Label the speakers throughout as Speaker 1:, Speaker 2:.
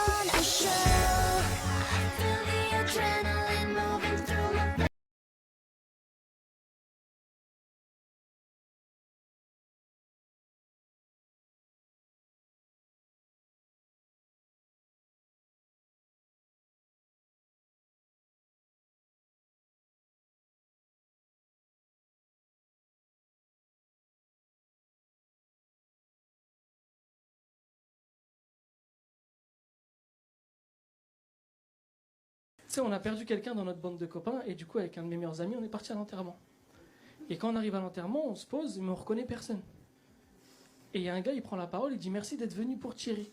Speaker 1: on the show. Feel the adrenaline moving through my.
Speaker 2: Tu sais, on a perdu quelqu'un dans notre bande de copains, et du coup, avec un de mes meilleurs amis, on est parti à l'enterrement. Et quand on arrive à l'enterrement, on se pose, mais on reconnaît personne. Et il y a un gars, il prend la parole, il dit merci d'être venu pour Thierry.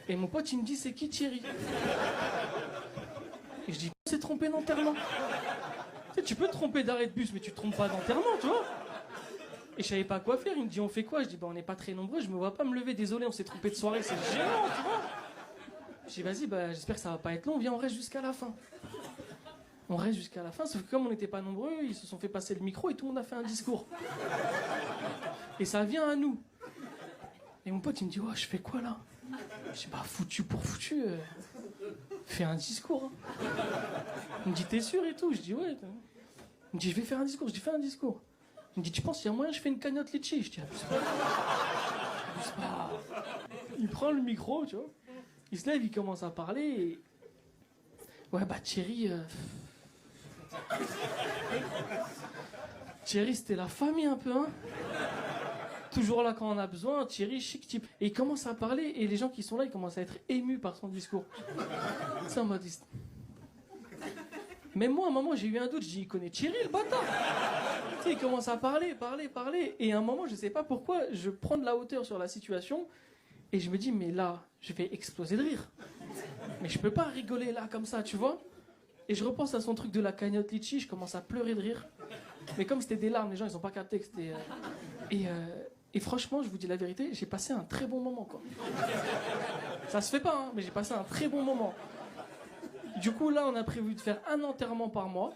Speaker 2: Et mon pote, il me dit c'est qui Thierry? Et je dis on s'est trompé d'enterrement. Tu sais, tu peux te tromper d'arrêt de bus, mais tu te trompes pas d'enterrement, tu vois. Et je savais pas quoi faire, il me dit on fait quoi? Je dis bah on n'est pas très nombreux, je me vois pas me lever, désolé, on s'est trompé de soirée, c'est gênant, tu vois. Je dis vas-y, bah, j'espère que ça va pas être long, viens, on reste jusqu'à la fin. On reste jusqu'à la fin, sauf que comme on n'était pas nombreux, ils se sont fait passer le micro et tout le monde a fait un discours. Et ça vient à nous. Et mon pote, il me dit, ouais, je fais quoi là? Je dis, bah, foutu pour foutu, fais un discours. Hein. Il me dit, t'es sûr et tout? Je dis, ouais. Il me dit, je vais faire un discours. Je dis, fais un discours. Il me dit, tu penses qu'il y a moyen, je fais une cagnotte litchi? Je dis, abuse pas. Abuse pas. Il prend le micro, tu vois. Il se lève, il commence à parler et... Ouais, bah Thierry... Thierry, c'était la famille un peu, hein. Toujours là quand on a besoin, Thierry, chic type. Et il commence à parler et les gens qui sont là, ils commencent à être émus par son discours. C'est en mode... Même moi, à un moment, j'ai eu un doute, je dis, il connaît Thierry, le bâtard. Tu sais, il commence à parler. Et à un moment, je sais pas pourquoi, je prends de la hauteur sur la situation et je me dis, mais là, je vais exploser de rire. Mais je peux pas rigoler là comme ça, tu vois. Et je repense à son truc de la cagnotte litchi, je commence à pleurer de rire. Mais comme c'était des larmes, les gens ils ont pas capté que c'était... Et franchement, je vous dis la vérité, j'ai passé un très bon moment, quoi. Ça se fait pas, hein, mais j'ai passé un très bon moment. Du coup, là, on a prévu de faire un enterrement par mois.